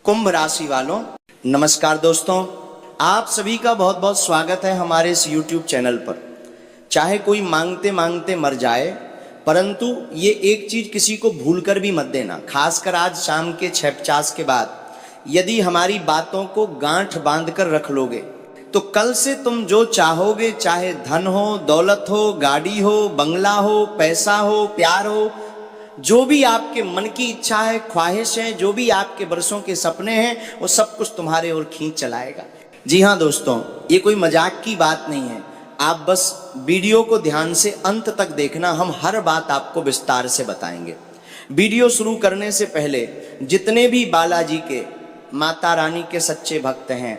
कुंभ राशि वालों, नमस्कार दोस्तों। आप सभी का बहुत बहुत स्वागत है हमारे इस YouTube चैनल पर। चाहे कोई मांगते मांगते मर जाए, परंतु ये एक चीज किसी को भूलकर भी मत देना, खासकर आज शाम के 6:50 के बाद यदि हमारी बातों को गांठ बांध कर रख लोगे तो कल से तुम जो चाहोगे, चाहे धन हो, दौलत हो, गाड़ी हो, बंगला हो, पैसा हो, प्यार हो, जो भी आपके मन की इच्छा है, ख्वाहिश है, जो भी आपके बरसों के सपने हैं, वो सब कुछ तुम्हारे ओर खींच चलाएगा। जी हाँ दोस्तों, ये कोई मजाक की बात नहीं है। आप बस वीडियो को ध्यान से अंत तक देखना, हम हर बात आपको विस्तार से बताएंगे। वीडियो शुरू करने से पहले जितने भी बालाजी के, माता रानी के सच्चे भक्त हैं,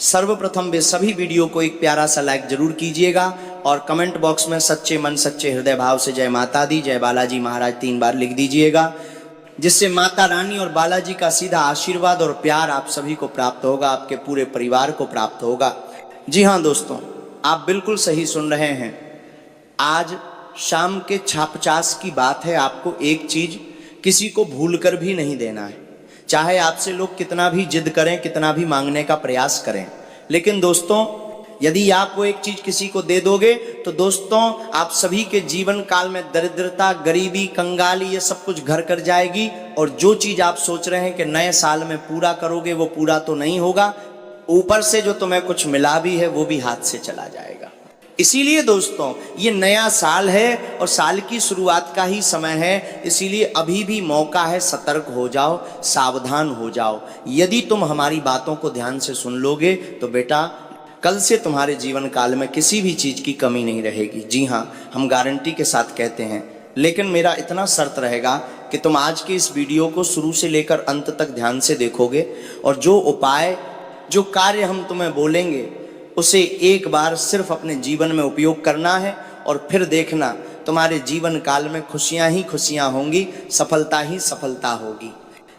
सर्वप्रथम वे सभी वीडियो को एक प्यारा सा लाइक जरूर कीजिएगा और कमेंट बॉक्स में सच्चे मन सच्चे हृदय भाव से जय माता दी, जय बालाजी महाराज 3 बार लिख दीजिएगा, जिससे माता रानी और बालाजी का सीधा आशीर्वाद और प्यार आप सभी को प्राप्त होगा, आपके पूरे परिवार को प्राप्त होगा। जी हाँ दोस्तों, आप बिल्कुल सही सुन रहे हैं। आज शाम के 6:50 की बात है। आपको एक चीज किसी को भूल कर भी नहीं देना है, चाहे आपसे लोग कितना भी जिद करें, कितना भी मांगने का प्रयास करें। लेकिन दोस्तों, यदि आप वो एक चीज किसी को दे दोगे तो दोस्तों आप सभी के जीवन काल में दरिद्रता, गरीबी, कंगाली, ये सब कुछ घर कर जाएगी। और जो चीज आप सोच रहे हैं कि नए साल में पूरा करोगे, वो पूरा तो नहीं होगा, ऊपर से जो तुम्हें कुछ मिला भी है वो भी हाथ से चला जाएगा। इसीलिए दोस्तों, ये नया साल है और साल की शुरुआत का ही समय है, इसीलिए अभी भी मौका है, सतर्क हो जाओ, सावधान हो जाओ। यदि तुम हमारी बातों को ध्यान से सुन लोगे तो बेटा कल से तुम्हारे जीवन काल में किसी भी चीज की कमी नहीं रहेगी। जी हाँ, हम गारंटी के साथ कहते हैं। लेकिन मेरा इतना शर्त रहेगा कि तुम आज के इस वीडियो को शुरू से लेकर अंत तक ध्यान से देखोगे और जो उपाय, जो कार्य हम तुम्हें बोलेंगे उसे एक बार सिर्फ अपने जीवन में उपयोग करना है और फिर देखना तुम्हारे जीवन काल में खुशियां ही खुशियां होंगी, सफलता ही सफलता होगी।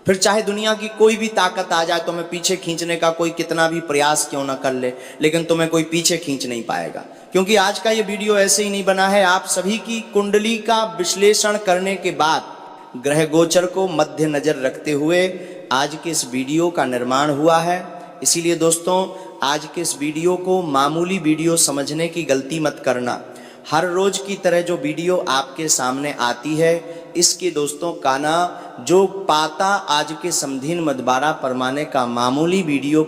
फिर चाहे दुनिया की कोई भी ताकत आ जाए, तुम्हें पीछे खींचने का कोई कितना भी प्रयास क्यों ना कर ले, लेकिन तुम्हें कोई पीछे खींच नहीं पाएगा। क्योंकि आज का ये वीडियो ऐसे ही नहीं बना है। आप सभी की कुंडली का विश्लेषण करने के बाद ग्रह गोचर को मध्य नजर रखते हुए आज के इस वीडियो का निर्माण हुआ है। इसीलिए दोस्तों, आज के इस वीडियो को मामूली वीडियो समझने की गलती मत करना। हर रोज की तरह जो वीडियो आपके सामने आती है, इसके दोस्तों का ना जो पाता आज के समधीन मदबारा परमाने का मामूली वीडियो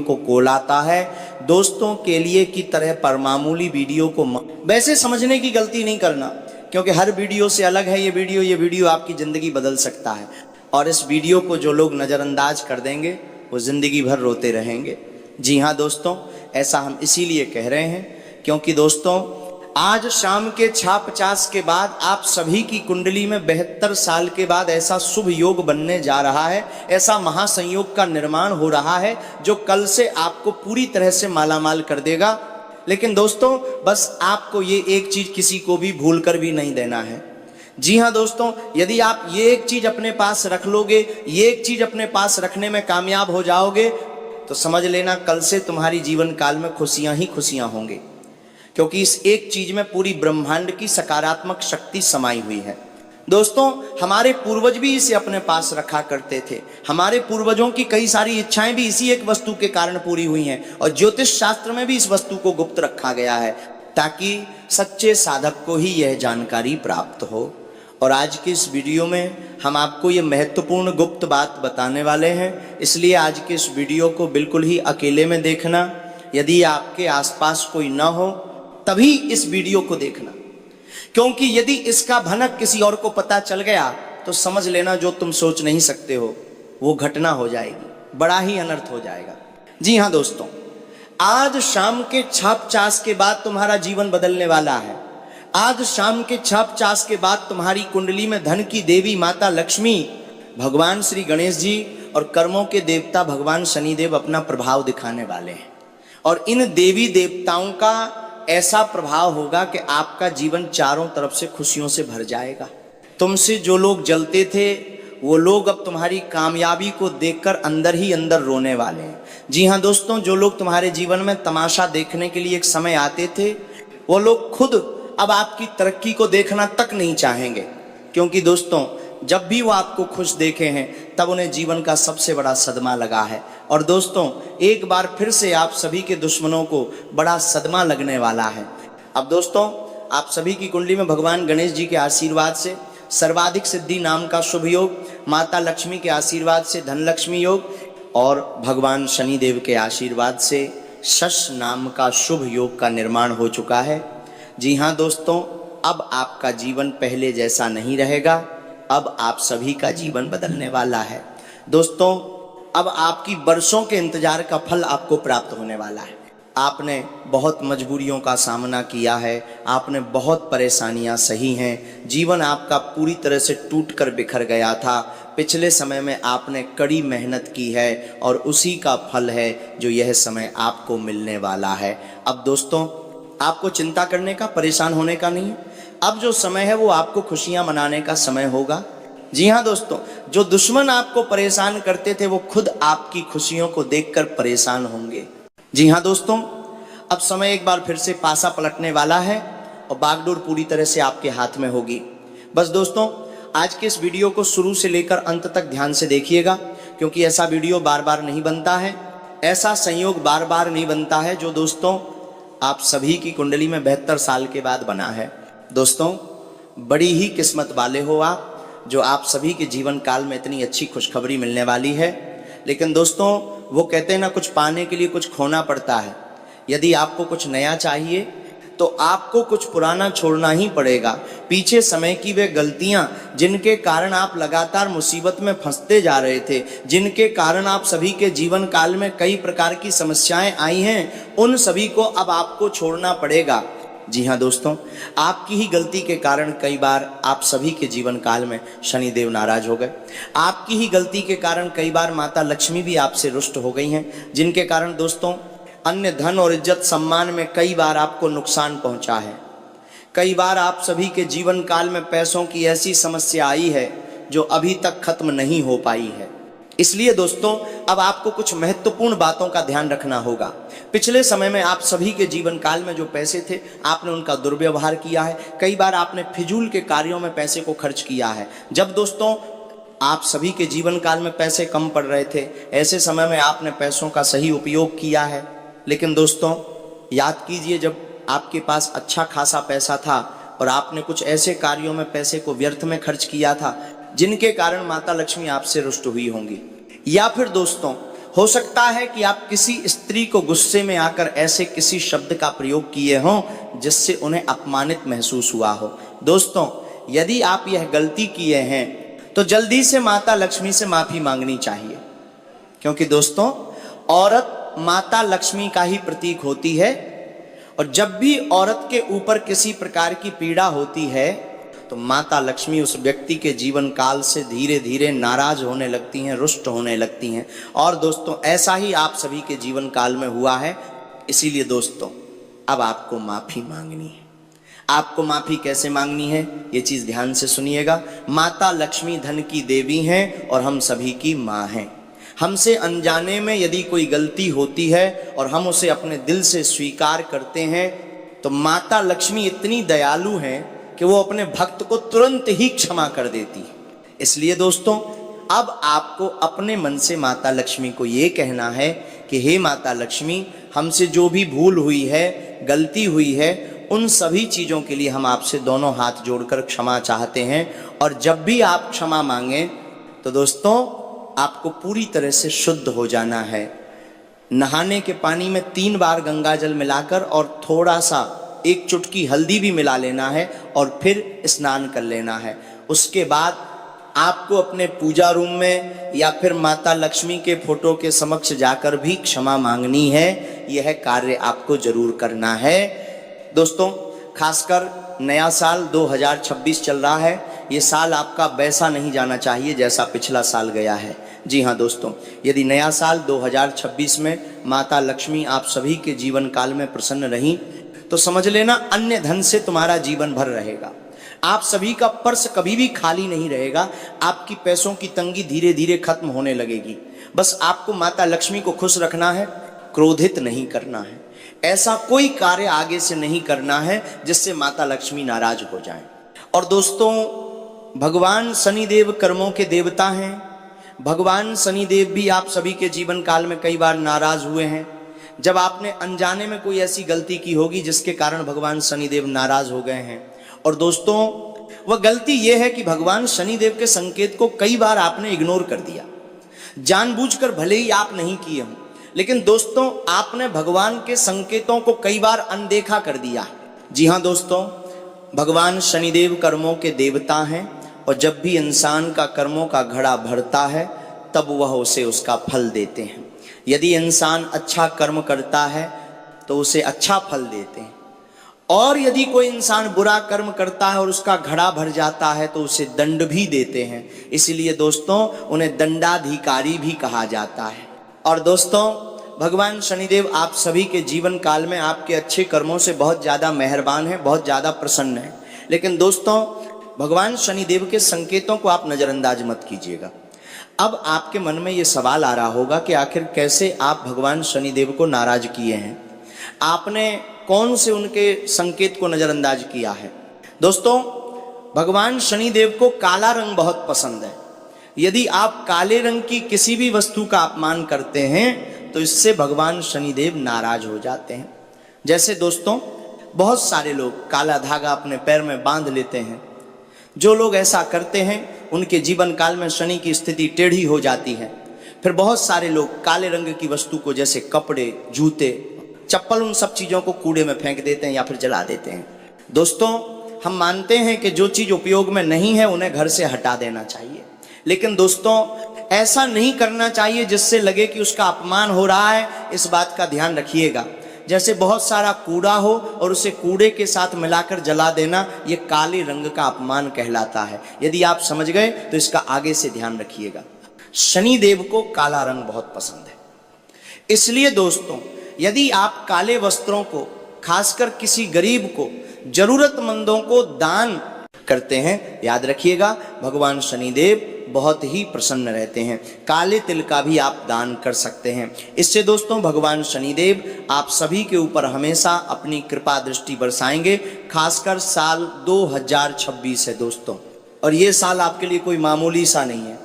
को कोलाता है, दोस्तों के लिए की तरह पर मामूली वीडियो को वैसे समझने की गलती नहीं करना, क्योंकि हर वीडियो से अलग है ये वीडियो आपकी जिंदगी बदल सकता है। और इस वीडियो को जो लोग नज़रअंदाज कर देंगे वो जिंदगी भर रोते रहेंगे। जी हाँ दोस्तों, ऐसा हम इसीलिए कह रहे हैं क्योंकि दोस्तों आज शाम के 6:50 के बाद आप सभी की कुंडली में 72 साल के बाद ऐसा शुभ योग बनने जा रहा है, ऐसा महासंयोग का निर्माण हो रहा है जो कल से आपको पूरी तरह से मालामाल कर देगा। लेकिन दोस्तों, बस आपको ये एक चीज किसी को भी भूल कर भी नहीं देना है। जी हाँ दोस्तों, यदि आप ये एक चीज अपने पास रख लोगे, ये एक चीज अपने पास रखने में कामयाब हो जाओगे, तो समझ लेना कल से तुम्हारी जीवन काल में खुशियां ही खुशियां होंगी। क्योंकि इस एक चीज में पूरी ब्रह्मांड की सकारात्मक शक्ति समाई हुई है। दोस्तों, हमारे पूर्वज भी इसे अपने पास रखा करते थे। हमारे पूर्वजों की कई सारी इच्छाएं भी इसी एक वस्तु के कारण पूरी हुई हैं और ज्योतिष शास्त्र में भी इस वस्तु को गुप्त रखा गया है ताकि सच्चे साधक को ही यह जानकारी प्राप्त हो। और आज के इस वीडियो में हम आपको ये महत्वपूर्ण गुप्त बात बताने वाले हैं, इसलिए आज के इस वीडियो को बिल्कुल ही अकेले में देखना। यदि आपके आसपास कोई ना हो तभी इस वीडियो को देखना, क्योंकि यदि इसका भनक किसी और को पता चल गया तो समझ लेना जो तुम सोच नहीं सकते हो वो घटना हो जाएगी, बड़ा ही अनर्थ हो जाएगा। जी हाँ दोस्तों, आज शाम के 6:50 के बाद तुम्हारा जीवन बदलने वाला है। आज शाम के 6:50 के बाद तुम्हारी कुंडली में धन की देवी माता लक्ष्मी, भगवान श्री गणेश जी और कर्मों के देवता भगवान शनिदेव अपना प्रभाव दिखाने वाले हैं। और इन देवी देवताओं का ऐसा प्रभाव होगा कि आपका जीवन चारों तरफ से खुशियों से भर जाएगा। तुमसे जो लोग जलते थे वो लोग अब तुम्हारी कामयाबी को देखकर अंदर ही अंदर रोने वाले हैं। जी हाँ दोस्तों, जो लोग तुम्हारे जीवन में तमाशा देखने के लिए एक समय आते थे, वो लोग खुद अब आपकी तरक्की को देखना तक नहीं चाहेंगे। क्योंकि दोस्तों, जब भी वो आपको खुश देखे हैं तब उन्हें जीवन का सबसे बड़ा सदमा लगा है। और दोस्तों एक बार फिर से आप सभी के दुश्मनों को बड़ा सदमा लगने वाला है। अब दोस्तों आप सभी की कुंडली में भगवान गणेश जी के आशीर्वाद से सर्वाधिक सिद्धि नाम का शुभ योग, माता लक्ष्मी के आशीर्वाद से धन लक्ष्मी योग और भगवान शनिदेव के आशीर्वाद से शश नाम का शुभ योग का निर्माण हो चुका है। जी हाँ दोस्तों, अब आपका जीवन पहले जैसा नहीं रहेगा। अब आप सभी का जीवन बदलने वाला है। दोस्तों अब आपकी बरसों के इंतजार का फल आपको प्राप्त होने वाला है। आपने बहुत मजबूरियों का सामना किया है, आपने बहुत परेशानियां सही हैं, जीवन आपका पूरी तरह से टूट कर बिखर गया था। पिछले समय में आपने कड़ी मेहनत की है और उसी का फल है जो यह समय आपको मिलने वाला है। अब दोस्तों आपको चिंता करने का, परेशान होने का नहीं है। अब जो समय है वो आपको खुशियां मनाने का समय होगा। जी हाँ दोस्तों, जो दुश्मन आपको परेशान करते थे वो खुद आपकी खुशियों को देखकर परेशान होंगे। जी हाँ दोस्तों, अब समय एक बार फिर से पासा पलटने वाला है और बागडोर पूरी तरह से आपके हाथ में होगी। बस दोस्तों आज के इस वीडियो को शुरू से लेकर अंत तक ध्यान से देखिएगा, क्योंकि ऐसा वीडियो बार बार नहीं बनता है, ऐसा संयोग बार बार नहीं बनता है जो दोस्तों आप सभी की कुंडली में 72 साल के बाद बना है। दोस्तों बड़ी ही किस्मत वाले हो आप, जो आप सभी के जीवन काल में इतनी अच्छी खुशखबरी मिलने वाली है। लेकिन दोस्तों वो कहते हैं ना, कुछ पाने के लिए कुछ खोना पड़ता है। यदि आपको कुछ नया चाहिए तो आपको कुछ पुराना छोड़ना ही पड़ेगा। पीछे समय की वे गलतियां जिनके कारण आप लगातार मुसीबत में फंसते जा रहे थे, जिनके कारण आप सभी के जीवन काल में कई प्रकार की समस्याएं आई हैं, उन सभी को अब आपको छोड़ना पड़ेगा। जी हाँ दोस्तों, आपकी ही गलती के कारण कई बार आप सभी के जीवन काल में शनिदेव नाराज हो गए। आपकी ही गलती के कारण कई बार माता लक्ष्मी भी आपसे रुष्ट हो गई हैं, जिनके कारण दोस्तों अन्य धन और इज्जत सम्मान में कई बार आपको नुकसान पहुंचा है। कई बार आप सभी के जीवन काल में पैसों की ऐसी समस्या आई है जो अभी तक खत्म नहीं हो पाई है। इसलिए दोस्तों अब आपको कुछ महत्वपूर्ण बातों का ध्यान रखना होगा। पिछले समय में आप सभी के जीवन काल में जो पैसे थे आपने उनका दुर्व्यवहार किया है। कई बार आपने फिजूल के कार्यों में पैसे को खर्च किया है। जब दोस्तों आप सभी के जीवन काल में पैसे कम पड़ रहे थे, ऐसे समय में आपने पैसों का सही उपयोग किया है। लेकिन दोस्तों याद कीजिए, जब आपके पास अच्छा खासा पैसा था और आपने कुछ ऐसे कार्यों में पैसे को व्यर्थ में खर्च किया था जिनके कारण माता लक्ष्मी आपसे रुष्ट हुई होंगी। या फिर दोस्तों हो सकता है कि आप किसी स्त्री को गुस्से में आकर ऐसे किसी शब्द का प्रयोग किए हों जिससे उन्हें अपमानित महसूस हुआ हो। दोस्तों यदि आप यह गलती किए हैं तो जल्दी से माता लक्ष्मी से माफी मांगनी चाहिए, क्योंकि दोस्तों औरत माता लक्ष्मी का ही प्रतीक होती है। और जब भी औरत के ऊपर किसी प्रकार की पीड़ा होती है तो माता लक्ष्मी उस व्यक्ति के जीवन काल से धीरे धीरे नाराज होने लगती हैं, रुष्ट होने लगती हैं। और दोस्तों ऐसा ही आप सभी के जीवन काल में हुआ है। इसीलिए दोस्तों अब आपको माफी मांगनी है। आपको माफी कैसे मांगनी है ये चीज ध्यान से सुनिएगा। माता लक्ष्मी धन की देवी हैं और हम सभी की माँ हैं। हमसे अनजाने में यदि कोई गलती होती है और हम उसे अपने दिल से स्वीकार करते हैं तो माता लक्ष्मी इतनी दयालु हैं कि वो अपने भक्त को तुरंत ही क्षमा कर देती है। इसलिए दोस्तों अब आपको अपने मन से माता लक्ष्मी को ये कहना है कि हे माता लक्ष्मी, हमसे जो भी भूल हुई है, गलती हुई है, उन सभी चीज़ों के लिए हम आपसे दोनों हाथ जोड़कर क्षमा चाहते हैं। और जब भी आप क्षमा मांगें तो दोस्तों आपको पूरी तरह से शुद्ध हो जाना है। नहाने के पानी में 3 बार गंगा जल मिलाकर और थोड़ा सा 1 चुटकी हल्दी भी मिला लेना है और फिर स्नान कर लेना है। उसके बाद आपको अपने पूजा रूम में या फिर माता लक्ष्मी के फोटो के समक्ष जाकर भी क्षमा मांगनी है। यह कार्य आपको जरूर करना है। दोस्तों खासकर नया साल 2026 चल रहा है। ये साल आपका वैसा नहीं जाना चाहिए जैसा पिछला साल गया है। जी हाँ दोस्तों, यदि नया साल 2026 में माता लक्ष्मी आप सभी के जीवन काल में प्रसन्न रही तो समझ लेना अन्य धन से तुम्हारा जीवन भर रहेगा। आप सभी का पर्स कभी भी खाली नहीं रहेगा। आपकी पैसों की तंगी धीरे धीरे खत्म होने लगेगी। बस आपको माता लक्ष्मी को खुश रखना है, क्रोधित नहीं करना है। ऐसा कोई कार्य आगे से नहीं करना है जिससे माता लक्ष्मी नाराज हो जाए। और दोस्तों भगवान शनिदेव कर्मों के देवता हैं। भगवान शनिदेव भी आप सभी के जीवन काल में कई बार नाराज हुए हैं। जब आपने अनजाने में कोई ऐसी गलती की होगी जिसके कारण भगवान शनिदेव नाराज हो गए हैं। और दोस्तों, वह गलती यह है कि भगवान शनिदेव के संकेत को कई बार आपने इग्नोर कर दिया। जानबूझकर भले ही आप नहीं किए हों, लेकिन दोस्तों आपने भगवान के संकेतों को कई बार अनदेखा कर दिया। जी हाँ दोस्तों, भगवान शनिदेव कर्मों के देवता हैं और जब भी इंसान का कर्मों का घड़ा भरता है तब वह उसे उसका फल देते हैं। यदि इंसान अच्छा कर्म करता है तो उसे अच्छा फल देते हैं, और यदि कोई इंसान बुरा कर्म करता है और उसका घड़ा भर जाता है तो उसे दंड भी देते हैं। इसलिए दोस्तों उन्हें दंडाधिकारी भी कहा जाता है। और दोस्तों, भगवान शनिदेव आप सभी के जीवन काल में आपके अच्छे कर्मों से बहुत ज़्यादा मेहरबान हैं, बहुत ज़्यादा प्रसन्न हैं। लेकिन दोस्तों, भगवान शनिदेव के संकेतों को आप नज़रअंदाज मत कीजिएगा। अब आपके मन में ये सवाल आ रहा होगा कि आखिर कैसे आप भगवान शनिदेव को नाराज किए हैं, आपने कौन से उनके संकेत को नज़रअंदाज किया है। दोस्तों, भगवान शनिदेव को काला रंग बहुत पसंद है। यदि आप काले रंग की किसी भी वस्तु का अपमान करते हैं तो इससे भगवान शनिदेव नाराज हो जाते हैं। जैसे दोस्तों, बहुत सारे लोग काला धागा अपने पैर में बांध लेते हैं। जो लोग ऐसा करते हैं उनके जीवन काल में शनि की स्थिति टेढ़ी हो जाती है। फिर बहुत सारे लोग काले रंग की वस्तु को, जैसे कपड़े, जूते, चप्पल, उन सब चीज़ों को कूड़े में फेंक देते हैं या फिर जला देते हैं। दोस्तों, हम मानते हैं कि जो चीज़ उपयोग में नहीं है उन्हें घर से हटा देना चाहिए, लेकिन दोस्तों ऐसा नहीं करना चाहिए जिससे लगे कि उसका अपमान हो रहा है। इस बात का ध्यान रखिएगा। जैसे बहुत सारा कूड़ा हो और उसे कूड़े के साथ मिलाकर जला देना, ये काले रंग का अपमान कहलाता है। यदि आप समझ गए तो इसका आगे से ध्यान रखिएगा। शनिदेव को काला रंग बहुत पसंद है, इसलिए दोस्तों यदि आप काले वस्त्रों को, खासकर किसी गरीब को, जरूरतमंदों को दान करते हैं, याद रखिएगा भगवान शनिदेव बहुत ही प्रसन्न रहते हैं। काले तिल का भी आप दान कर सकते हैं। इससे दोस्तों भगवान शनिदेव आप सभी के ऊपर हमेशा अपनी कृपा दृष्टि बरसाएंगे। खासकर साल 2026 है दोस्तों, और ये साल आपके लिए कोई मामूली सा नहीं है।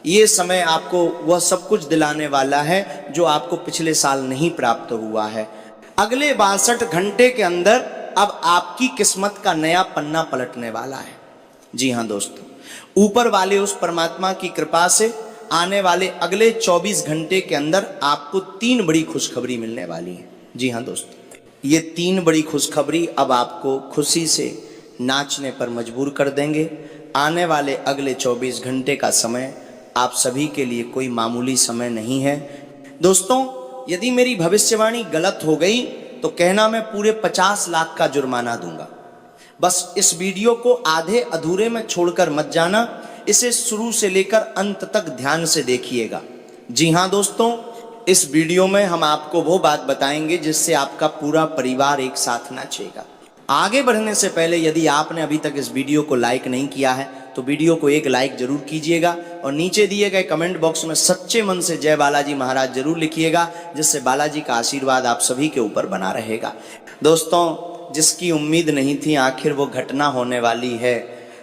ये समय आपको वह सब कुछ दिलाने वाला है जो आपको पिछले साल नहीं प्राप्त हुआ है। अगले 62 घंटे के अंदर अब आपकी किस्मत का नया पन्ना पलटने वाला है। जी हाँ दोस्तों, ऊपर वाले उस परमात्मा की कृपा से आने वाले अगले 24 घंटे के अंदर आपको 3 बड़ी खुशखबरी मिलने वाली है। जी हाँ दोस्तों, ये 3 बड़ी खुशखबरी अब आपको खुशी से नाचने पर मजबूर कर देंगे। आने वाले अगले 24 घंटे का समय आप सभी के लिए कोई मामूली समय नहीं है। दोस्तों, यदि मेरी भविष्यवाणी गलत हो गई तो कहना मैं पूरे 50 लाख का जुर्माना दूंगा। बस इस वीडियो को आधे अधूरे में छोड़कर मत जाना, इसे शुरू से लेकर अंत तक ध्यान से देखिएगा। जी हाँ दोस्तों, इस वीडियो में हम आपको वो बात बताएंगे जिससे आपका पूरा परिवार एक साथ नाचेगा। आगे बढ़ने से पहले यदि आपने अभी तक इस वीडियो को लाइक नहीं किया है तो वीडियो को एक लाइक जरूर कीजिएगा और नीचे दिए गए कमेंट बॉक्स में सच्चे मन से जय बालाजी महाराज जरूर लिखिएगा, जिससे बालाजी का आशीर्वाद आप सभी के ऊपर बना रहेगा। दोस्तों, जिसकी उम्मीद नहीं थी आखिर वो घटना होने वाली है।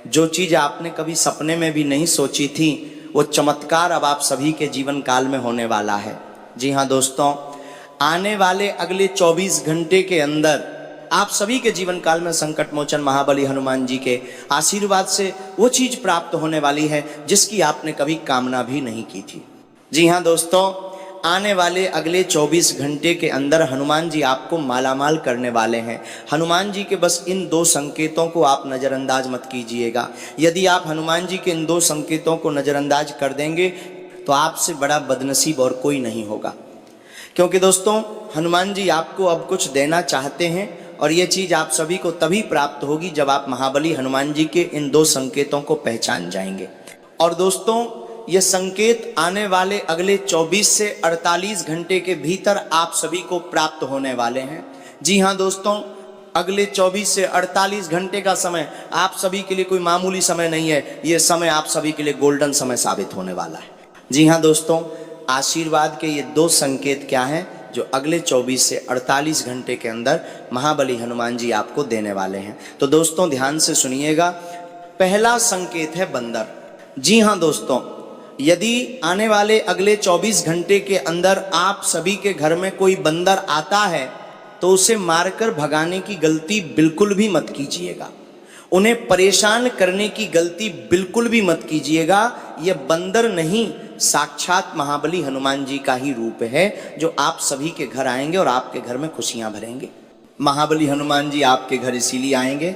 जो चीज़ आपने कभी सपने में भी नहीं सोची थी वो चमत्कार अब आप सभी के जीवन काल में होने वाला है। जी हाँ दोस्तों, आने वाले अगले 24 घंटे के अंदर आप सभी के जीवन काल में संकट मोचन महाबली हनुमान जी के आशीर्वाद से वो चीज प्राप्त होने वाली है जिसकी आपने कभी कामना भी नहीं की थी। जी हाँ दोस्तों, आने वाले अगले 24 घंटे के अंदर हनुमान जी आपको मालामाल करने वाले हैं। हनुमान जी के बस इन 2 संकेतों को आप नज़रअंदाज मत कीजिएगा। यदि आप हनुमान जी के इन 2 संकेतों को नज़रअंदाज कर देंगे तो आपसे बड़ा बदनसीब और कोई नहीं होगा, क्योंकि दोस्तों हनुमान जी आपको अब कुछ देना चाहते हैं और ये चीज़ आप सभी को तभी प्राप्त होगी जब आप महाबली हनुमान जी के इन 2 संकेतों को पहचान जाएंगे। और दोस्तों, ये संकेत आने वाले अगले 24 से 48 घंटे के भीतर आप सभी को प्राप्त होने वाले हैं। जी हाँ दोस्तों, अगले 24 से 48 घंटे का समय आप सभी के लिए कोई मामूली समय नहीं है। ये समय आप सभी के लिए गोल्डन समय साबित होने वाला है। जी हाँ दोस्तों, आशीर्वाद के ये 2 संकेत क्या हैं जो अगले 24 से 48 घंटे के अंदर महाबली हनुमान जी आपको देने वाले हैं। तो दोस्तों ध्यान से सुनिएगा। पहला संकेत है बंदर। जी हाँ दोस्तों, यदि आने वाले अगले 24 घंटे के अंदर आप सभी के घर में कोई बंदर आता है तो उसे मारकर भगाने की गलती बिल्कुल भी मत कीजिएगा। उन्हें परेशान करने की गलती बिल्कुल भी मत कीजिएगा। यह बंदर नहीं, साक्षात महाबली हनुमान जी का ही रूप है जो आप सभी के घर आएंगे और आपके घर में खुशियां भरेंगे। महाबली हनुमान जी आपके घर इसीलिए आएंगे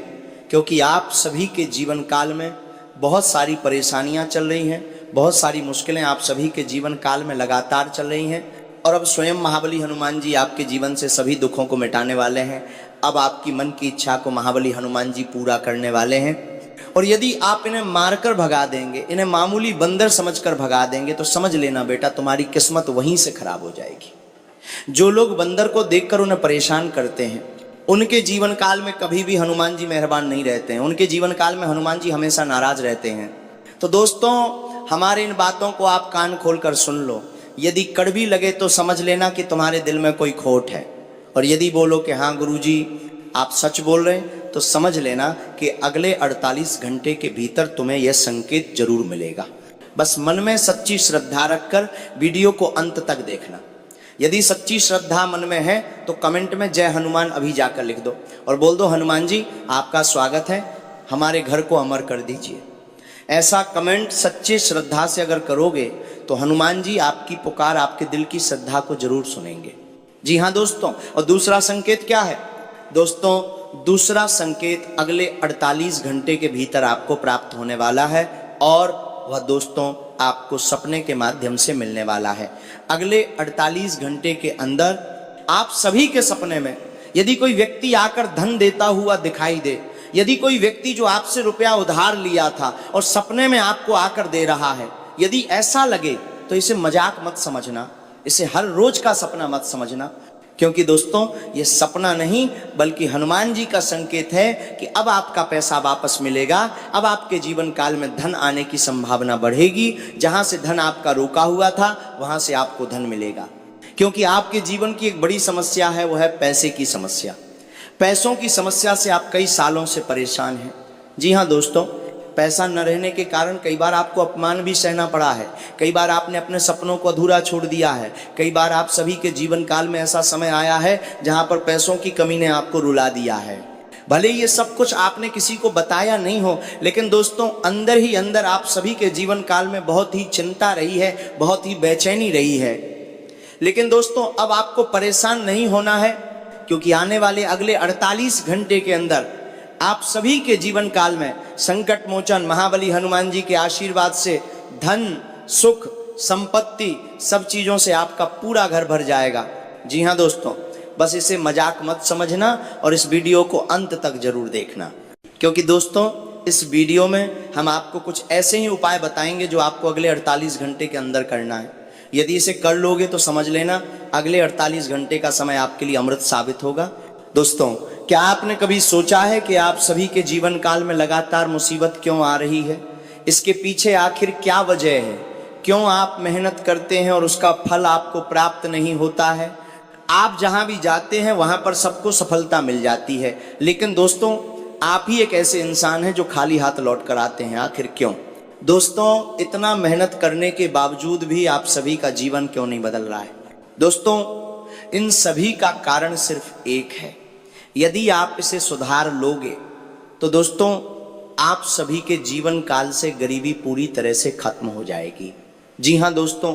क्योंकि आप सभी के जीवन काल में बहुत सारी परेशानियां चल रही हैं, बहुत सारी मुश्किलें आप सभी के जीवन काल में लगातार चल रही हैं और अब स्वयं महाबली हनुमान जी आपके जीवन से सभी दुखों को मिटाने वाले हैं। अब आपकी मन की इच्छा को महाबली हनुमान जी पूरा करने वाले हैं। और यदि आप इन्हें मारकर भगा देंगे, इन्हें मामूली बंदर समझकर भगा देंगे, तो समझ लेना बेटा तुम्हारी किस्मत वहीं से खराब हो जाएगी। जो लोग बंदर को देखकर उन्हें परेशान करते हैं उनके जीवन काल में कभी भी हनुमान जी मेहरबान नहीं रहते हैं, उनके जीवन काल में हनुमान जी हमेशा नाराज रहते हैं। तो दोस्तों, हमारे इन बातों को आप कान खोलकर सुन लो। यदि कड़वी लगे तो समझ लेना कि तुम्हारे दिल में कोई खोट है, और यदि बोलो कि हाँ गुरुजी आप सच बोल रहे हैं, तो समझ लेना कि अगले 48 घंटे के भीतर तुम्हें यह संकेत जरूर मिलेगा। बस मन में सच्ची श्रद्धा रखकर वीडियो को अंत तक देखना। यदि सच्ची श्रद्धा मन में है तो कमेंट में जय हनुमान अभी जाकर लिख दो और बोल दो हनुमान जी आपका स्वागत है, हमारे घर को अमर कर दीजिए। ऐसा कमेंट सच्चे श्रद्धा से अगर करोगे तो हनुमान जी आपकी पुकार, आपके दिल की श्रद्धा को जरूर सुनेंगे। जी हाँ दोस्तों, और दूसरा संकेत क्या है दोस्तों? दूसरा संकेत अगले 48 घंटे के भीतर आपको प्राप्त होने वाला है और वह दोस्तों आपको सपने के माध्यम से मिलने वाला है। अगले 48 घंटे के अंदर आप सभी के सपने में यदि कोई व्यक्ति आकर धन देता हुआ दिखाई दे, यदि कोई व्यक्ति जो आपसे रुपया उधार लिया था और सपने में आपको आकर दे रहा है, यदि ऐसा लगे तो इसे मजाक मत समझना, इसे हर रोज का सपना मत समझना, क्योंकि दोस्तों ये सपना नहीं बल्कि हनुमान जी का संकेत है कि अब आपका पैसा वापस मिलेगा, अब आपके जीवन काल में धन आने की संभावना बढ़ेगी। जहां से धन आपका रोका हुआ था वहां से आपको धन मिलेगा, क्योंकि आपके जीवन की एक बड़ी समस्या है, वो है पैसे की समस्या। पैसों की समस्या से आप कई सालों से परेशान हैं। जी हाँ दोस्तों, पैसा न रहने के कारण कई बार आपको अपमान भी सहना पड़ा है, कई बार आपने अपने सपनों को अधूरा छोड़ दिया है, कई बार आप सभी के जीवन काल में ऐसा समय आया है जहां पर पैसों की कमी ने आपको रुला दिया है। भले ये सब कुछ आपने किसी को बताया नहीं हो, लेकिन दोस्तों अंदर ही अंदर आप सभी के जीवन काल में बहुत ही चिंता रही है, बहुत ही बेचैनी रही है। लेकिन दोस्तों अब आपको परेशान नहीं होना है, क्योंकि आने वाले अगले 48 घंटे के अंदर आप सभी के जीवन काल में संकट मोचन महाबली हनुमान जी के आशीर्वाद से धन, सुख, संपत्ति सब चीजों से आपका पूरा घर भर जाएगा। जी हाँ दोस्तों, बस इसे मजाक मत समझना और इस वीडियो को अंत तक जरूर देखना, क्योंकि दोस्तों इस वीडियो में हम आपको कुछ ऐसे ही उपाय बताएंगे जो आपको अगले 48 घंटे के अंदर करना है। यदि इसे कर लोगे तो समझ लेना अगले 48 घंटे का समय आपके लिए अमृत साबित होगा। दोस्तों, क्या आपने कभी सोचा है कि आप सभी के जीवन काल में लगातार मुसीबत क्यों आ रही है? इसके पीछे आखिर क्या वजह है? क्यों आप मेहनत करते हैं और उसका फल आपको प्राप्त नहीं होता है? आप जहां भी जाते हैं वहां पर सबको सफलता मिल जाती है, लेकिन दोस्तों आप ही एक ऐसे इंसान हैं जो खाली हाथ लौट कर आते हैं। आखिर क्यों? दोस्तों इतना मेहनत करने के बावजूद भी आप सभी का जीवन क्यों नहीं बदल रहा है? दोस्तों इन सभी का कारण सिर्फ एक है। यदि आप इसे सुधार लोगे तो दोस्तों आप सभी के जीवन काल से गरीबी पूरी तरह से खत्म हो जाएगी। जी हाँ दोस्तों,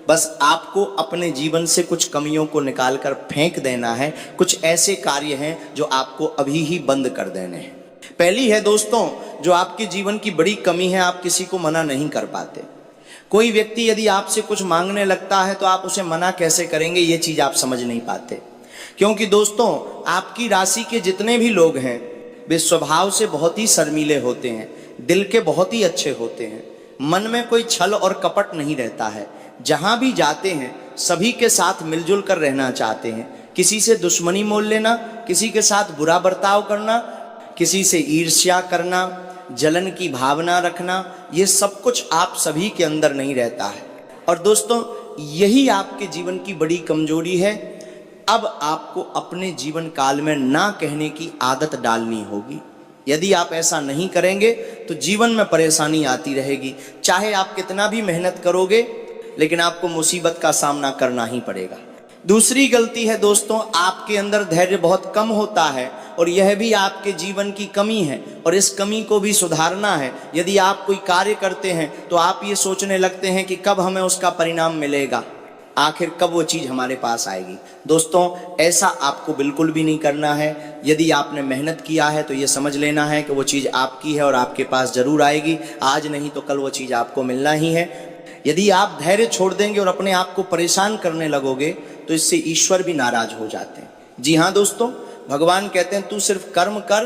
बस आपको अपने जीवन से कुछ कमियों को निकालकर फेंक देना है। कुछ ऐसे कार्य हैं जो आपको अभी ही बंद कर देने हैं। पहली है दोस्तों, जो आपके जीवन की बड़ी कमी है, आप किसी को मना नहीं कर पाते। कोई व्यक्ति यदि आपसे कुछ मांगने लगता है तो आप उसे मना कैसे करेंगे, ये चीज आप समझ नहीं पाते। क्योंकि दोस्तों आपकी राशि के जितने भी लोग हैं वे स्वभाव से बहुत ही शर्मीले होते हैं, दिल के बहुत ही अच्छे होते हैं, मन में कोई छल और कपट नहीं रहता है। जहां भी जाते हैं सभी के साथ मिलजुल कर रहना चाहते हैं। किसी से दुश्मनी मोल लेना, किसी के साथ बुरा बर्ताव करना, किसी से ईर्ष्या करना, जलन की भावना रखना, ये सब कुछ आप सभी के अंदर नहीं रहता है। और दोस्तों यही आपके जीवन की बड़ी कमजोरी है। अब आपको अपने जीवन काल में ना कहने की आदत डालनी होगी। यदि आप ऐसा नहीं करेंगे तो जीवन में परेशानी आती रहेगी। चाहे आप कितना भी मेहनत करोगे, लेकिन आपको मुसीबत का सामना करना ही पड़ेगा। दूसरी गलती है दोस्तों, आपके अंदर धैर्य बहुत कम होता है और यह भी आपके जीवन की कमी है और इस कमी को भी सुधारना है। यदि आप कोई कार्य करते हैं तो आप ये सोचने लगते हैं कि कब हमें उसका परिणाम मिलेगा, आखिर कब वो चीज़ हमारे पास आएगी। दोस्तों, ऐसा आपको बिल्कुल भी नहीं करना है। यदि आपने मेहनत किया है तो ये समझ लेना है कि वो चीज़ आपकी है और आपके पास ज़रूर आएगी। आज नहीं तो कल वो चीज़ आपको मिलना ही है। यदि आप धैर्य छोड़ देंगे और अपने आप को परेशान करने लगोगे तो इससे ईश्वर भी नाराज हो जाते हैं। जी हाँ दोस्तों, भगवान कहते हैं तू सिर्फ कर्म कर,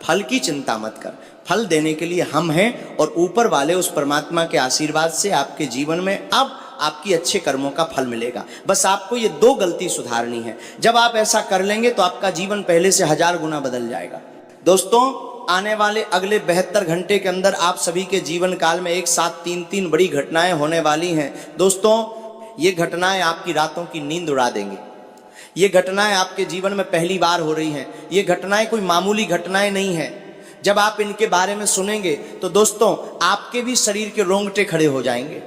फल की चिंता मत कर। फल देने के लिए हम हैं और ऊपर वाले उस परमात्मा के आशीर्वाद से आपके जीवन में अब आपकी अच्छे कर्मों का फल मिलेगा। बस आपको ये 2 गलती सुधारनी है। जब आप ऐसा कर लेंगे तो आपका जीवन पहले से 1000 गुना बदल जाएगा। दोस्तों, आने वाले अगले 72 घंटे के अंदर आप सभी के जीवन काल में एक साथ 3 बड़ी घटनाएं होने वाली हैं। दोस्तों, ये घटनाएं आपकी रातों की नींद उड़ा देंगे। ये घटनाएं आपके जीवन में पहली बार हो रही हैं। ये घटनाएं कोई मामूली घटनाएं नहीं हैं। जब आप इनके बारे में सुनेंगे तो दोस्तों, आपके भी शरीर के रोंगटे खड़े हो जाएंगे।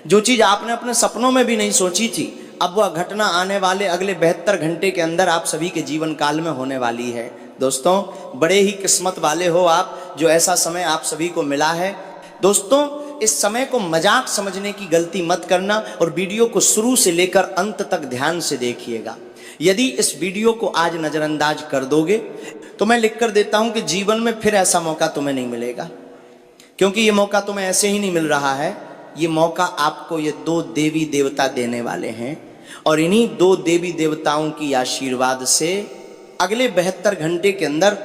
जो चीज़ आपने अपने सपनों में भी नहीं सोची थी, अब वह घटना आने वाले अगले 72 घंटे के अंदर आप सभी के जीवन काल में होने वाली है। दोस्तों, बड़े ही किस्मत वाले हो आप जो ऐसा समय आप सभी को मिला है। दोस्तों, इस समय को मजाक समझने की गलती मत करना और वीडियो को शुरू से लेकर अंत तक ध्यान से देखिएगा। यदि इस वीडियो को आज नज़रअंदाज कर दोगे तो मैं लिख कर देता हूं कि जीवन में फिर ऐसा मौका तुम्हें नहीं मिलेगा, क्योंकि ये मौका तुम्हें ऐसे ही नहीं मिल रहा है। ये मौका आपको ये 2 देवी देवता देने वाले हैं और इन्हीं 2 देवी देवताओं की आशीर्वाद से अगले 72 घंटे के अंदर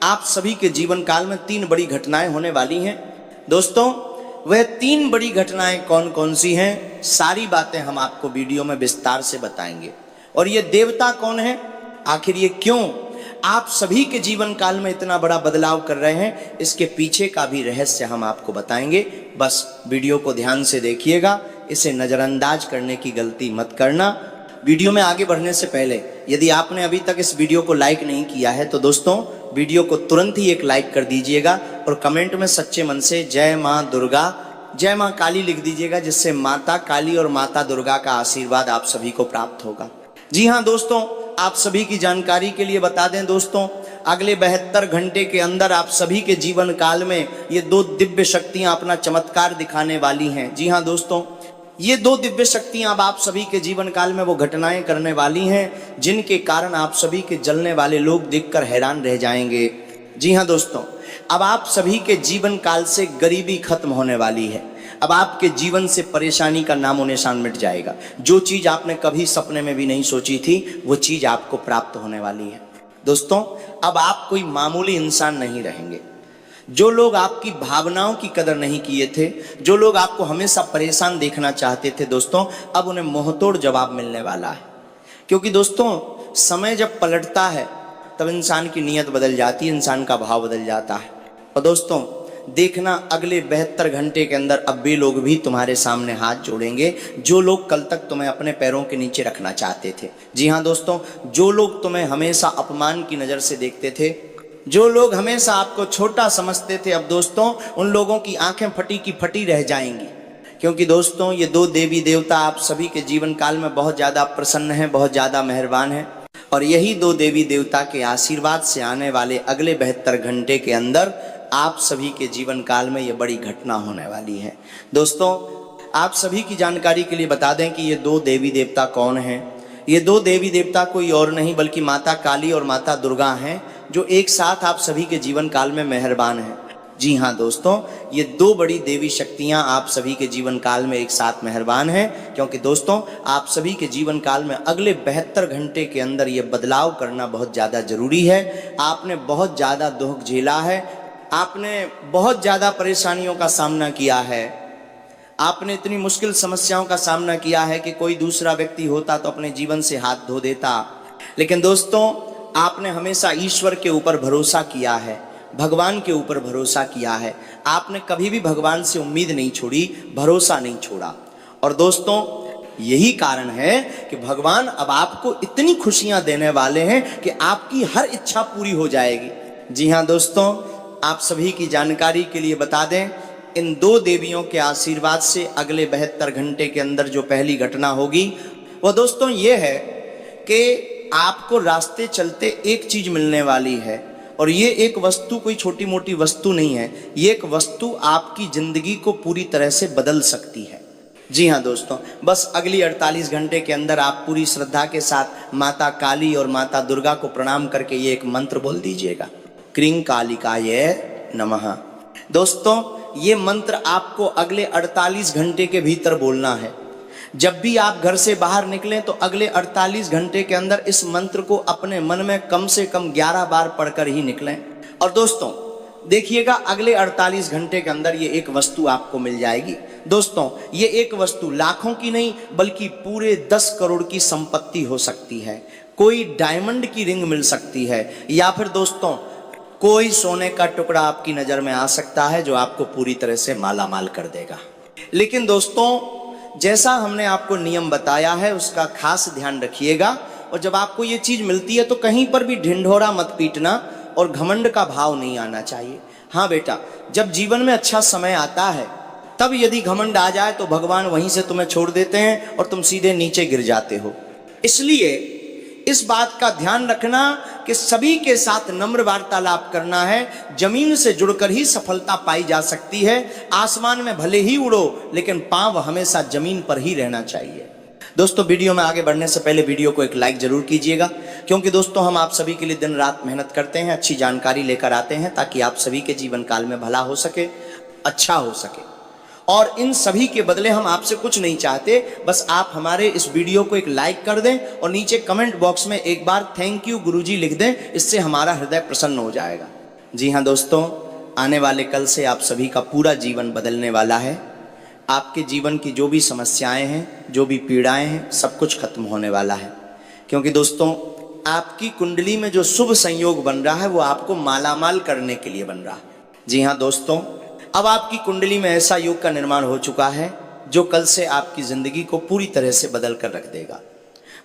आप सभी के जीवन काल में 3 बड़ी घटनाएं होने वाली हैं। दोस्तों, वह 3 बड़ी घटनाएं कौन कौन सी हैं, सारी बातें हम आपको वीडियो में विस्तार से बताएंगे। और ये देवता कौन है, आखिर ये क्यों आप सभी के जीवन काल में इतना बड़ा बदलाव कर रहे हैं, इसके पीछे का भी रहस्य हम आपको बताएंगे। बस वीडियो को ध्यान से देखिएगा, इसे नज़रअंदाज करने की गलती मत करना। वीडियो में आगे बढ़ने से पहले यदि आपने अभी तक इस वीडियो को लाइक नहीं किया है तो दोस्तों, वीडियो को तुरंत ही एक लाइक कर दीजिएगा और कमेंट में सच्चे मन से जय माँ दुर्गा, जय माँ काली लिख दीजिएगा, जिससे माता काली और माता दुर्गा का आशीर्वाद आप सभी को प्राप्त होगा। जी हाँ दोस्तों, आप सभी की जानकारी के लिए बता दें दोस्तों, अगले 72 घंटे के अंदर आप सभी के जीवन काल में ये 2 दिव्य शक्तियां अपना चमत्कार दिखाने वाली हैं। जी हाँ दोस्तों, ये 2 दिव्य शक्तियां अब आप सभी के जीवन काल में वो घटनाएं करने वाली हैं जिनके कारण आप सभी के जलने वाले लोग देखकर हैरान रह जाएंगे। जी हाँ दोस्तों, अब आप सभी के जीवन काल से गरीबी खत्म होने वाली है। अब आपके जीवन से परेशानी का नामो निशान मिट जाएगा। जो चीज़ आपने कभी सपने में भी नहीं सोची थी, वो चीज़ आपको प्राप्त होने वाली है। दोस्तों, अब आप कोई मामूली इंसान नहीं रहेंगे। जो लोग आपकी भावनाओं की कदर नहीं किए थे, जो लोग आपको हमेशा परेशान देखना चाहते थे, दोस्तों अब उन्हें मुंहतोड़ जवाब मिलने वाला है। क्योंकि दोस्तों, समय जब पलटता है तब इंसान की नीयत बदल जाती है, इंसान का भाव बदल जाता है। और दोस्तों देखना, अगले 72 घंटे के अंदर अब वे लोग भी तुम्हारे सामने हाथ जोड़ेंगे जो लोग कल तक तुम्हें अपने पैरों के नीचे रखना चाहते थे। जी हाँ दोस्तों, जो लोग तुम्हें हमेशा अपमान की नज़र से देखते थे, जो लोग हमेशा आपको छोटा समझते थे, अब दोस्तों उन लोगों की आंखें फटी की फटी रह जाएंगी। क्योंकि दोस्तों, ये 2 देवी देवता आप सभी के जीवन काल में बहुत ज़्यादा प्रसन्न हैं, बहुत ज़्यादा मेहरबान हैं। और यही 2 देवी देवता के आशीर्वाद से आने वाले अगले 72 घंटे के अंदर आप सभी के जीवन काल में ये बड़ी घटना होने वाली है। दोस्तों, आप सभी की जानकारी के लिए बता दें कि ये 2 देवी देवता कौन हैं। ये 2 देवी देवता कोई और नहीं बल्कि माता काली और माता दुर्गा हैं, जो एक साथ आप सभी के जीवन काल में मेहरबान हैं। जी हाँ दोस्तों, ये 2 बड़ी देवी शक्तियाँ आप सभी के जीवन काल में एक साथ मेहरबान हैं। क्योंकि दोस्तों, आप सभी के जीवन काल में अगले 72 घंटे के अंदर ये बदलाव करना बहुत ज़्यादा ज़रूरी है। आपने बहुत ज़्यादा दुख झेला है, आपने बहुत ज़्यादा परेशानियों का सामना किया है, आपने इतनी मुश्किल समस्याओं का सामना किया है कि कोई दूसरा व्यक्ति होता तो अपने जीवन से हाथ धो देता। लेकिन दोस्तों, आपने हमेशा ईश्वर के ऊपर भरोसा किया है, भगवान के ऊपर भरोसा किया है। आपने कभी भी भगवान से उम्मीद नहीं छोड़ी, भरोसा नहीं छोड़ा। और दोस्तों, यही कारण है कि भगवान अब आपको इतनी खुशियां देने वाले हैं कि आपकी हर इच्छा पूरी हो जाएगी। जी हाँ दोस्तों, आप सभी की जानकारी के लिए बता दें, इन दो देवियों के आशीर्वाद से अगले 72 घंटे के अंदर जो पहली घटना होगी वो दोस्तों ये है कि आपको रास्ते चलते एक चीज मिलने वाली है, और ये एक वस्तु कोई छोटी मोटी वस्तु नहीं है, ये एक वस्तु आपकी जिंदगी को पूरी तरह से बदल सकती है। जी हाँ दोस्तों, बस अगली 48 घंटे के अंदर आप पूरी श्रद्धा के साथ माता काली और माता दुर्गा को प्रणाम करके ये एक मंत्र बोल दीजिएगा, क्रीं कालिकाय नमः। दोस्तों ये मंत्र आपको अगले 48 घंटे के भीतर बोलना है। जब भी आप घर से बाहर निकलें तो अगले 48 घंटे के अंदर इस मंत्र को अपने मन में कम से कम 11 बार पढ़कर ही निकलें। और दोस्तों देखिएगा, अगले 48 घंटे के अंदर ये एक वस्तु आपको मिल जाएगी। दोस्तों ये एक वस्तु लाखों की नहीं बल्कि पूरे 10 करोड़ की संपत्ति हो सकती है। कोई डायमंड की रिंग मिल सकती है, या फिर दोस्तों कोई सोने का टुकड़ा आपकी नजर में आ सकता है जो आपको पूरी तरह से माला माल कर देगा। लेकिन दोस्तों जैसा हमने आपको नियम बताया है उसका खास ध्यान रखिएगा, और जब आपको ये चीज मिलती है तो कहीं पर भी ढिंढोरा मत पीटना और घमंड का भाव नहीं आना चाहिए। हाँ बेटा, जब जीवन में अच्छा समय आता है तब यदि घमंड आ जाए तो भगवान वहीं से तुम्हें छोड़ देते हैं और तुम सीधे नीचे गिर जाते हो। इसलिए इस बात का ध्यान रखना कि सभी के साथ नम्र वार्तालाप करना है। जमीन से जुड़कर ही सफलता पाई जा सकती है। आसमान में भले ही उड़ो लेकिन पांव हमेशा जमीन पर ही रहना चाहिए। दोस्तों वीडियो में आगे बढ़ने से पहले वीडियो को एक लाइक जरूर कीजिएगा, क्योंकि दोस्तों हम आप सभी के लिए दिन रात मेहनत करते हैं, अच्छी जानकारी लेकर आते हैं ताकि आप सभी के जीवन काल में भला हो सके, अच्छा हो सके। और इन सभी के बदले हम आपसे कुछ नहीं चाहते, बस आप हमारे इस वीडियो को एक लाइक कर दें और नीचे कमेंट बॉक्स में एक बार थैंक यू गुरुजी लिख दें। इससे हमारा हृदय प्रसन्न हो जाएगा। जी हाँ दोस्तों, आने वाले कल से आप सभी का पूरा जीवन बदलने वाला है। आपके जीवन की जो भी समस्याएं हैं, जो भी पीड़ाएं हैं, सब कुछ खत्म होने वाला है। क्योंकि दोस्तों आपकी कुंडली में जो शुभ संयोग बन रहा है वो आपको मालामाल करने के लिए बन रहा है। जी हाँ दोस्तों, अब आपकी कुंडली में ऐसा योग का निर्माण हो चुका है जो कल से आपकी जिंदगी को पूरी तरह से बदल कर रख देगा।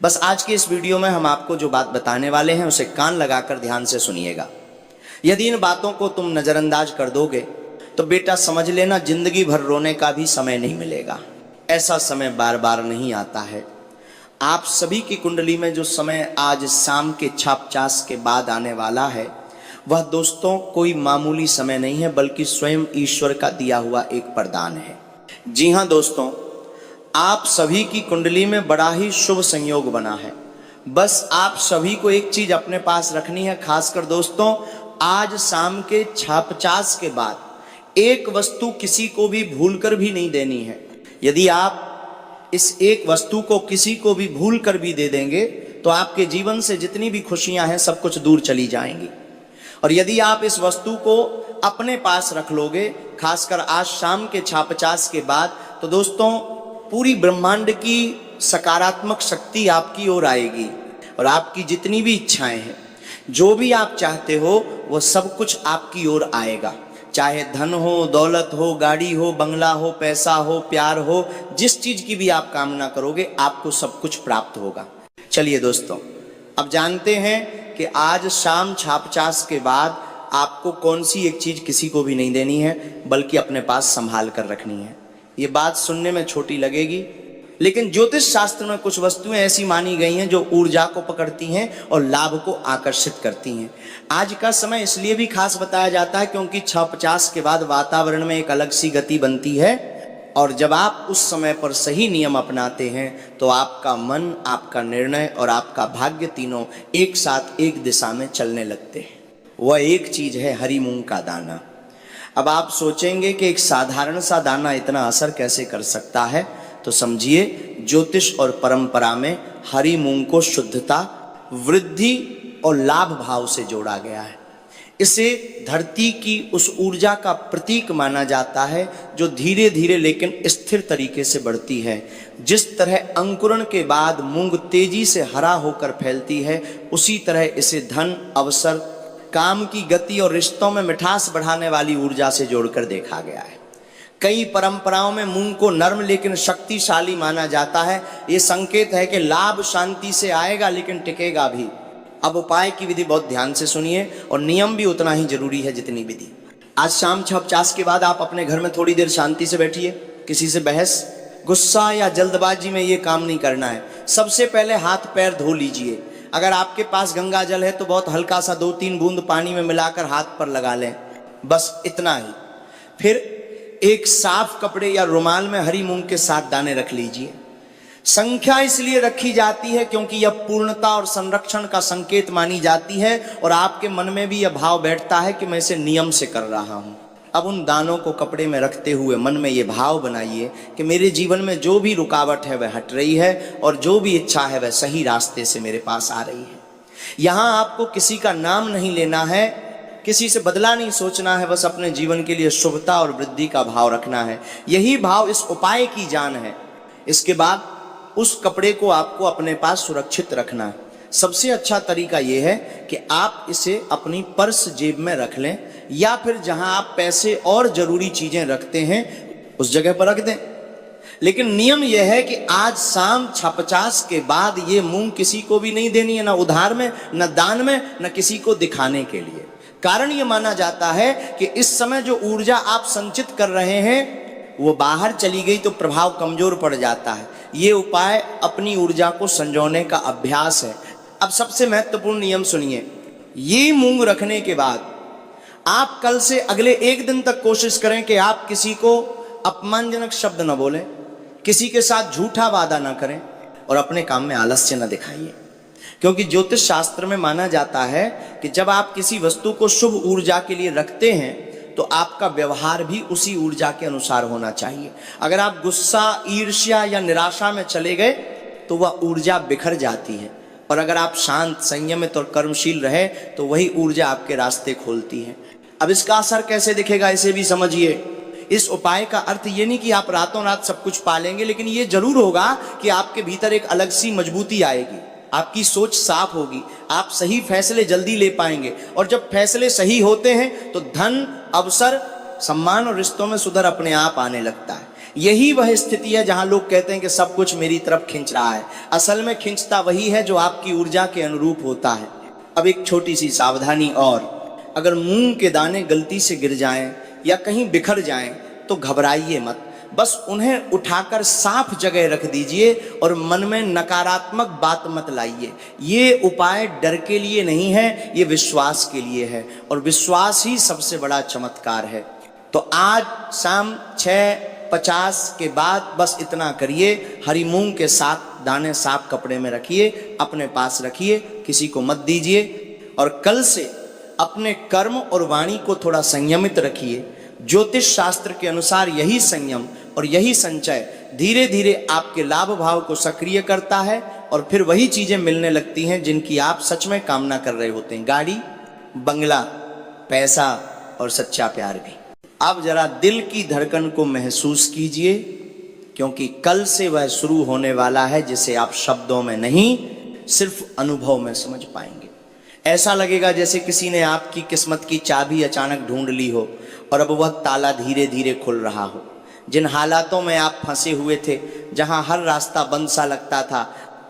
बस आज के इस वीडियो में हम आपको जो बात बताने वाले हैं उसे कान लगाकर ध्यान से सुनिएगा। यदि इन बातों को तुम नजरअंदाज कर दोगे तो बेटा समझ लेना जिंदगी भर रोने का भी समय नहीं मिलेगा। ऐसा समय बार बार नहीं आता है। आप सभी की कुंडली में जो समय आज शाम के 6:50 के बाद आने वाला है वह दोस्तों कोई मामूली समय नहीं है, बल्कि स्वयं ईश्वर का दिया हुआ एक वरदान है। जी हाँ दोस्तों, आप सभी की कुंडली में बड़ा ही शुभ संयोग बना है। बस आप सभी को एक चीज अपने पास रखनी है, खासकर दोस्तों आज शाम के 6:50 के बाद एक वस्तु किसी को भी भूलकर भी नहीं देनी है। यदि आप इस एक वस्तु को किसी को भी भूल कर भी दे देंगे तो आपके जीवन से जितनी भी खुशियां हैं सब कुछ दूर चली जाएंगी। और यदि आप इस वस्तु को अपने पास रख लोगे, खासकर आज शाम के 6:50 के बाद, तो दोस्तों पूरी ब्रह्मांड की सकारात्मक शक्ति आपकी ओर आएगी और आपकी जितनी भी इच्छाएं हैं, जो भी आप चाहते हो वो सब कुछ आपकी ओर आएगा। चाहे धन हो, दौलत हो, गाड़ी हो, बंगला हो, पैसा हो, प्यार हो, जिस चीज की भी आप कामना करोगे आपको सब कुछ प्राप्त होगा। चलिए दोस्तों, अब जानते हैं कि आज शाम 6:50 के बाद आपको कौन सी एक चीज किसी को भी नहीं देनी है, बल्कि अपने पास संभाल कर रखनी है। ये बात सुनने में छोटी लगेगी, लेकिन ज्योतिष शास्त्र में कुछ वस्तुएं ऐसी मानी गई हैं जो ऊर्जा को पकड़ती हैं और लाभ को आकर्षित करती हैं। आज का समय इसलिए भी खास बताया जाता है क्योंकि 6:50 के बाद वातावरण में एक अलग सी गति बनती है, और जब आप उस समय पर सही नियम अपनाते हैं तो आपका मन, आपका निर्णय और आपका भाग्य तीनों एक साथ एक दिशा में चलने लगते हैं। वह एक चीज है हरी मूंग का दाना। अब आप सोचेंगे कि एक साधारण सा दाना इतना असर कैसे कर सकता है, तो समझिए ज्योतिष और परंपरा में हरी मूंग को शुद्धता, वृद्धि और लाभ भाव से जोड़ा गया है। इसे धरती की उस ऊर्जा का प्रतीक माना जाता है जो धीरे धीरे लेकिन स्थिर तरीके से बढ़ती है। जिस तरह अंकुरण के बाद मूंग तेजी से हरा होकर फैलती है, उसी तरह इसे धन, अवसर, काम की गति और रिश्तों में मिठास बढ़ाने वाली ऊर्जा से जोड़कर देखा गया है। कई परंपराओं में मूंग को नर्म लेकिन शक्तिशाली माना जाता है। ये संकेत है कि लाभ शांति से आएगा लेकिन टिकेगा भी। अब उपाय की विधि बहुत ध्यान से सुनिए और नियम भी उतना ही जरूरी है जितनी विधि। आज शाम 6:50 के बाद आप अपने घर में थोड़ी देर शांति से बैठिए, किसी से बहस, गुस्सा या जल्दबाजी में ये काम नहीं करना है। सबसे पहले हाथ पैर धो लीजिए। अगर आपके पास गंगा जल है तो बहुत हल्का सा 2-3 बूंद पानी में मिलाकर हाथ पर लगा लें, बस इतना ही। फिर एक साफ कपड़े या रुमाल में हरी मूंग के 7 दाने रख लीजिए। संख्या इसलिए रखी जाती है क्योंकि यह पूर्णता और संरक्षण का संकेत मानी जाती है और आपके मन में भी यह भाव बैठता है कि मैं इसे नियम से कर रहा हूं। अब उन दानों को कपड़े में रखते हुए मन में यह भाव बनाइए कि मेरे जीवन में जो भी रुकावट है वह हट रही है और जो भी इच्छा है वह सही रास्ते से मेरे पास आ रही है। यहां आपको किसी का नाम नहीं लेना है, किसी से बदला नहीं सोचना है, बस अपने जीवन के लिए शुभता और वृद्धि का भाव रखना है। यही भाव इस उपाय की जान है। इसके बाद उस कपड़े को आपको अपने पास सुरक्षित रखना है। सबसे अच्छा तरीका यह है कि आप इसे अपनी पर्स जेब में रख लें या फिर जहां आप पैसे और जरूरी चीजें रखते हैं उस जगह पर रख दें। लेकिन नियम यह है कि आज शाम 6:50 के बाद ये मूंग किसी को भी नहीं देनी है, ना उधार में, ना दान में, ना किसी को दिखाने के लिए। कारण यह माना जाता है कि इस समय जो ऊर्जा आप संचित कर रहे हैं वो बाहर चली गई तो प्रभाव कमजोर पड़ जाता है। ये उपाय अपनी ऊर्जा को संजोने का अभ्यास है। अब सबसे महत्वपूर्ण नियम सुनिए। ये मूंग रखने के बाद आप कल से अगले 1 दिन तक कोशिश करें कि आप किसी को अपमानजनक शब्द न बोलें, किसी के साथ झूठा वादा न करें और अपने काम में आलस्य न दिखाइए। क्योंकि ज्योतिष शास्त्र में माना जाता है कि जब आप किसी वस्तु को शुभ ऊर्जा के लिए रखते हैं तो आपका व्यवहार भी उसी ऊर्जा के अनुसार होना चाहिए। अगर आप गुस्सा, ईर्ष्या या निराशा में चले गए तो वह ऊर्जा बिखर जाती है, और अगर आप शांत, संयमित और कर्मशील रहे तो वही ऊर्जा आपके रास्ते खोलती है। अब इसका असर कैसे दिखेगा इसे भी समझिए। इस उपाय का अर्थ ये नहीं कि आप रातों रात सब कुछ पालेंगे, लेकिन ये जरूर होगा कि आपके भीतर एक अलग सी मजबूती आएगी, आपकी सोच साफ होगी, आप सही फैसले जल्दी ले पाएंगे। और जब फैसले सही होते हैं तो धन, अवसर, सम्मान और रिश्तों में सुधार अपने आप आने लगता है। यही वह स्थिति है जहां लोग कहते हैं कि सब कुछ मेरी तरफ खींच रहा है। असल में खींचता वही है जो आपकी ऊर्जा के अनुरूप होता है। अब एक छोटी सी सावधानी और, अगर मूंग के दाने गलती से गिर जाएं या कहीं बिखर जाएं तो घबराइए मत, बस उन्हें उठाकर साफ जगह रख दीजिए और मन में नकारात्मक बात मत लाइए। ये उपाय डर के लिए नहीं है, ये विश्वास के लिए है, और विश्वास ही सबसे बड़ा चमत्कार है। तो आज शाम 6:50 के बाद बस इतना करिए। हरी मूंग के 7 दाने साफ कपड़े में रखिए, अपने पास रखिए, किसी को मत दीजिए। और कल से अपने कर्म और वाणी को थोड़ा संयमित रखिए। ज्योतिष शास्त्र के अनुसार यही संयम और यही संचय धीरे धीरे आपके लाभ भाव को सक्रिय करता है और फिर वही चीजें मिलने लगती हैं जिनकी आप सच में कामना कर रहे होते हैं। गाड़ी, बंगला, पैसा और सच्चा प्यार भी। अब जरा दिल की धड़कन को महसूस कीजिए, क्योंकि कल से वह शुरू होने वाला है जिसे आप शब्दों में नहीं, सिर्फ अनुभव में समझ पाएंगे। ऐसा लगेगा जैसे किसी ने आपकी किस्मत की चाबी अचानक ढूंढ ली हो और अब वह ताला धीरे धीरे खुल रहा हो। जिन हालातों में आप फंसे हुए थे, जहां हर रास्ता बंद सा लगता था,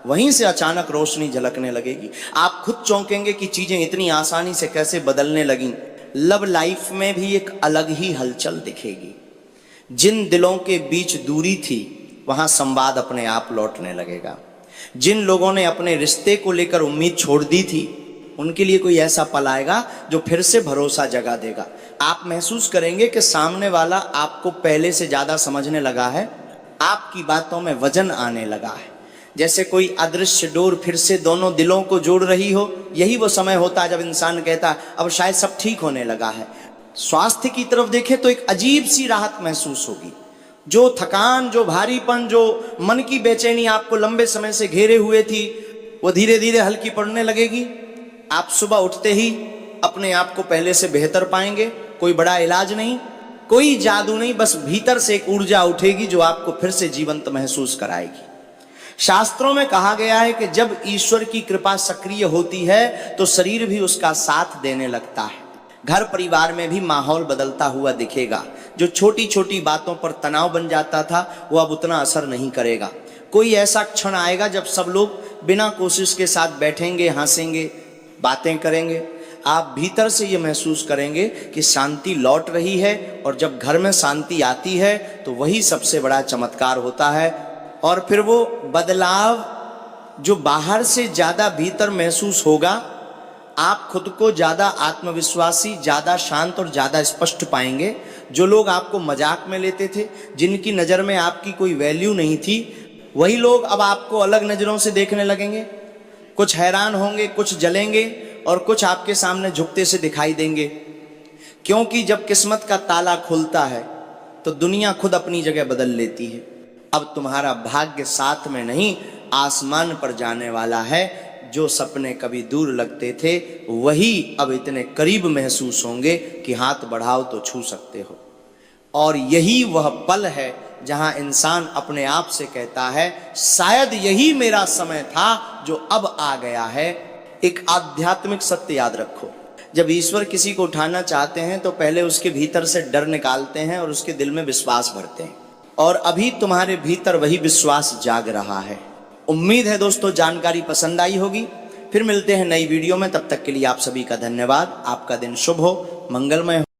वहीं से अचानक रोशनी झलकने लगेगी। आप खुद चौंकेंगे कि चीजें इतनी आसानी से कैसे बदलने लगीं। लव लाइफ में भी एक अलग ही हलचल दिखेगी। जिन दिलों के बीच दूरी थी वहां संवाद अपने आप लौटने लगेगा। जिन लोगों ने अपने रिश्ते को लेकर उम्मीद छोड़ दी थी, उनके लिए कोई ऐसा पल आएगा जो फिर से भरोसा जगा देगा। आप महसूस करेंगे कि सामने वाला आपको पहले से ज्यादा समझने लगा है, आपकी बातों में वजन आने लगा है, जैसे कोई अदृश्य डोर फिर से दोनों दिलों को जोड़ रही हो। यही वो समय होता है जब इंसान कहता है अब शायद सब ठीक होने लगा है। स्वास्थ्य की तरफ देखें तो एक अजीब सी राहत महसूस होगी। जो थकान, जो भारीपन, जो मन की बेचैनी आपको लंबे समय से घेरे हुए थी, वो धीरे धीरे हल्की पड़ने लगेगी। आप सुबह उठते ही अपने आप को पहले से बेहतर पाएंगे। कोई बड़ा इलाज नहीं, कोई जादू नहीं, बस भीतर से एक ऊर्जा उठेगी जो आपको फिर से जीवंत महसूस कराएगी। शास्त्रों में कहा गया है कि जब ईश्वर की कृपा सक्रिय होती है तो शरीर भी उसका साथ देने लगता है। घर परिवार में भी माहौल बदलता हुआ दिखेगा। जो छोटी छोटी बातों पर तनाव बन जाता था वो अब उतना असर नहीं करेगा। कोई ऐसा क्षण आएगा जब सब लोग बिना कोशिश के साथ बैठेंगे, हंसेंगे, बातें करेंगे। आप भीतर से ये महसूस करेंगे कि शांति लौट रही है, और जब घर में शांति आती है तो वही सबसे बड़ा चमत्कार होता है। और फिर वो बदलाव जो बाहर से ज़्यादा भीतर महसूस होगा, आप खुद को ज़्यादा आत्मविश्वासी, ज़्यादा शांत और ज़्यादा स्पष्ट पाएंगे। जो लोग आपको मजाक में लेते थे, जिनकी नज़र में आपकी कोई वैल्यू नहीं थी, वही लोग अब आपको अलग नज़रों से देखने लगेंगे। कुछ हैरान होंगे, कुछ जलेंगे, और कुछ आपके सामने झुकते से दिखाई देंगे। क्योंकि जब किस्मत का ताला खुलता है तो दुनिया खुद अपनी जगह बदल लेती है। अब तुम्हारा भाग्य साथ में नहीं, आसमान पर जाने वाला है। जो सपने कभी दूर लगते थे वही अब इतने करीब महसूस होंगे कि हाथ बढ़ाओ तो छू सकते हो। और यही वह पल है जहां इंसान अपने आप से कहता है, शायद यही मेरा समय था जो अब आ गया है। एक आध्यात्मिक सत्य याद रखो, जब ईश्वर किसी को उठाना चाहते हैं तो पहले उसके भीतर से डर निकालते हैं और उसके दिल में विश्वास भरते हैं। और अभी तुम्हारे भीतर वही विश्वास जाग रहा है। उम्मीद है दोस्तों जानकारी पसंद आई होगी। फिर मिलते हैं नई वीडियो में, तब तक के लिए आप सभी का धन्यवाद। आपका दिन शुभ हो, मंगलमय हो।